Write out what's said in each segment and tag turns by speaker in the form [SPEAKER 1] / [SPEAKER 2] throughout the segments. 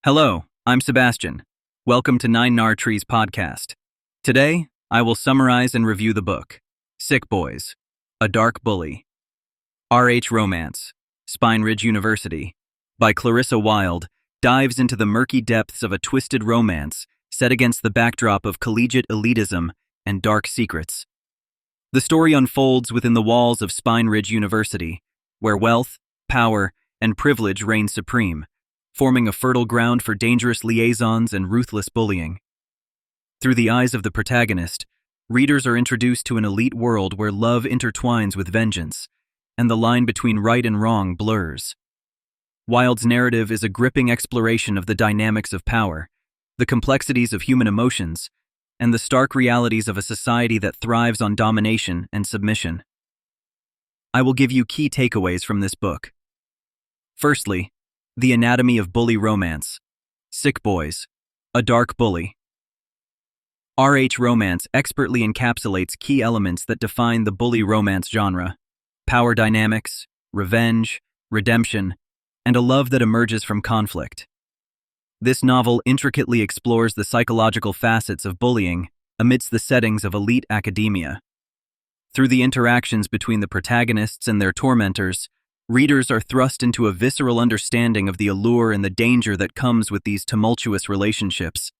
[SPEAKER 1] Hello, I'm Sebastian. Welcome to Nine Nar Trees podcast. Today, I will summarize and review the book, Sick Boys, A Dark Bully. R.H. Romance, Spine Ridge University, by Clarissa Wilde, dives into the murky depths of a twisted romance set against the backdrop of collegiate elitism and dark secrets. The story unfolds within the walls of Spine Ridge University, where wealth, power, and privilege reign supreme, forming a fertile ground for dangerous liaisons and ruthless bullying. Through the eyes of the protagonist, readers are introduced to an elite world where love intertwines with vengeance, and the line between right and wrong blurs. Wilde's narrative is a gripping exploration of the dynamics of power, the complexities of human emotions, and the stark realities of a society that thrives on domination and submission. I will give you key takeaways from this book. Firstly, The Anatomy of Bully Romance, Sick Boys, A Dark Bully. R.H. Romance expertly encapsulates key elements that define the bully romance genre: power dynamics, revenge, redemption, and a love that emerges from conflict. This novel intricately explores the psychological facets of bullying amidst the settings of elite academia. Through the interactions between the protagonists and their tormentors, readers are thrust into a visceral understanding of the allure and the danger that comes with these tumultuous relationships.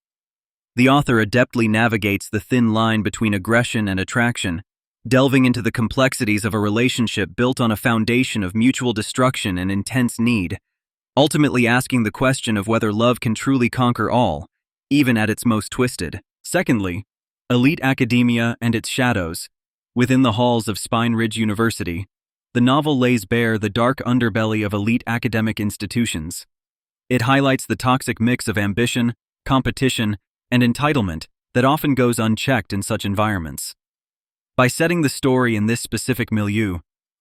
[SPEAKER 1] The author adeptly navigates the thin line between aggression and attraction, delving into the complexities of a relationship built on a foundation of mutual destruction and intense need, ultimately asking the question of whether love can truly conquer all, even at its most twisted. Secondly, elite academia and its shadows. Within the halls of Spine Ridge University, the novel lays bare the dark underbelly of elite academic institutions. It highlights the toxic mix of ambition, competition, and entitlement that often goes unchecked in such environments. By setting the story in this specific milieu,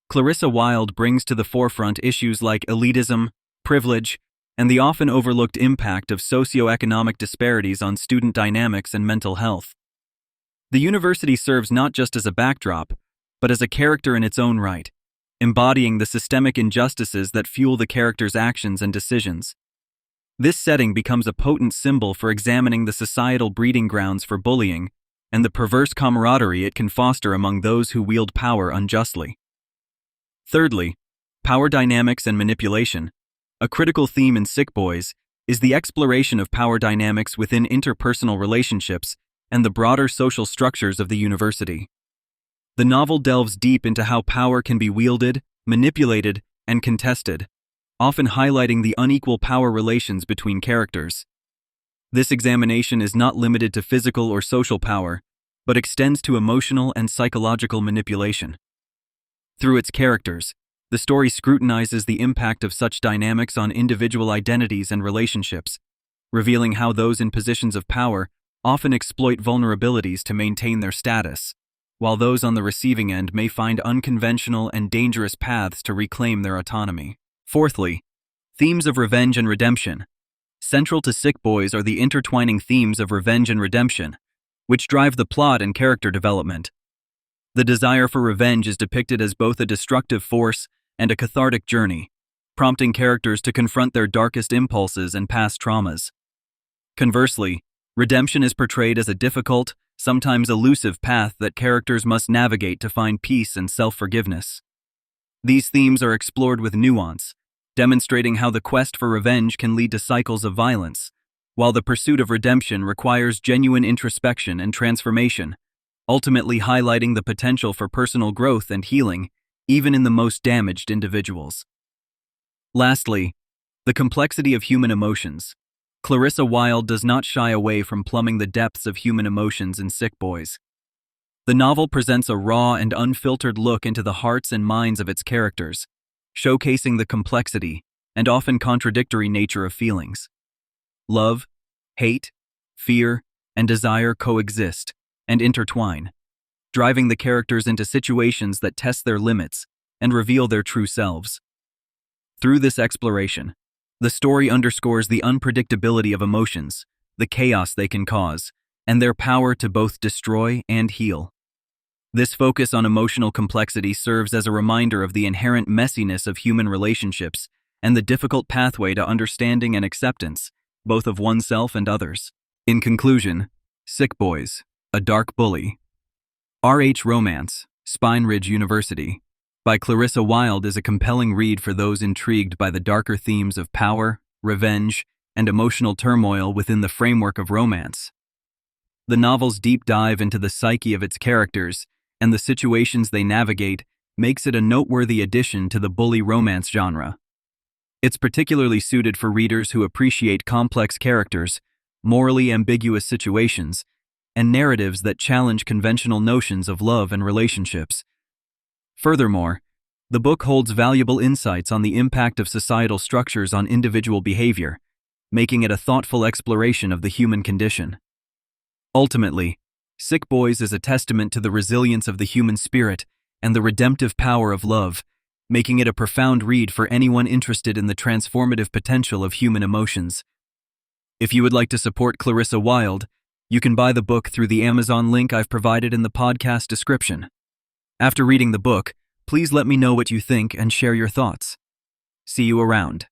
[SPEAKER 1] Clarissa Wilde brings to the forefront issues like elitism, privilege, and the often overlooked impact of socioeconomic disparities on student dynamics and mental health. The university serves not just as a backdrop, but as a character in its own right, embodying the systemic injustices that fuel the character's actions and decisions. This setting becomes a potent symbol for examining the societal breeding grounds for bullying and the perverse camaraderie it can foster among those who wield power unjustly. Thirdly, power dynamics and manipulation. A critical theme in Sick Boys is the exploration of power dynamics within interpersonal relationships and the broader social structures of the university. The novel delves deep into how power can be wielded, manipulated, and contested, often highlighting the unequal power relations between characters. This examination is not limited to physical or social power, but extends to emotional and psychological manipulation. Through its characters, the story scrutinizes the impact of such dynamics on individual identities and relationships, revealing how those in positions of power often exploit vulnerabilities to maintain their status, while those on the receiving end may find unconventional and dangerous paths to reclaim their autonomy. Fourthly, themes of revenge and redemption. Central to Sick Boys are the intertwining themes of revenge and redemption, which drive the plot and character development. The desire for revenge is depicted as both a destructive force and a cathartic journey, prompting characters to confront their darkest impulses and past traumas. Conversely, redemption is portrayed as a difficult, sometimes elusive path that characters must navigate to find peace and self-forgiveness. These themes are explored with nuance, demonstrating how the quest for revenge can lead to cycles of violence, while the pursuit of redemption requires genuine introspection and transformation, ultimately highlighting the potential for personal growth and healing, even in the most damaged individuals. Lastly, the complexity of human emotions. Clarissa Wilde does not shy away from plumbing the depths of human emotions in Sick Boys. The novel presents a raw and unfiltered look into the hearts and minds of its characters, showcasing the complexity and often contradictory nature of feelings. Love, hate, fear, and desire coexist and intertwine, driving the characters into situations that test their limits and reveal their true selves. Through this exploration, the story underscores the unpredictability of emotions, the chaos they can cause, and their power to both destroy and heal. This focus on emotional complexity serves as a reminder of the inherent messiness of human relationships and the difficult pathway to understanding and acceptance, both of oneself and others. In conclusion, Sick Boys, A Dark Bully. R.H. Romance, Spine Ridge University, by Clarissa Wilde is a compelling read for those intrigued by the darker themes of power, revenge, and emotional turmoil within the framework of romance. The novel's deep dive into the psyche of its characters and the situations they navigate makes it a noteworthy addition to the bully romance genre. It's particularly suited for readers who appreciate complex characters, morally ambiguous situations, and narratives that challenge conventional notions of love and relationships. Furthermore, the book holds valuable insights on the impact of societal structures on individual behavior, making it a thoughtful exploration of the human condition. Ultimately, Sick Boys is a testament to the resilience of the human spirit and the redemptive power of love, making it a profound read for anyone interested in the transformative potential of human emotions. If you would like to support Clarissa Wilde, you can buy the book through the Amazon link I've provided in the podcast description. After reading the book, please let me know what you think and share your thoughts. See you around.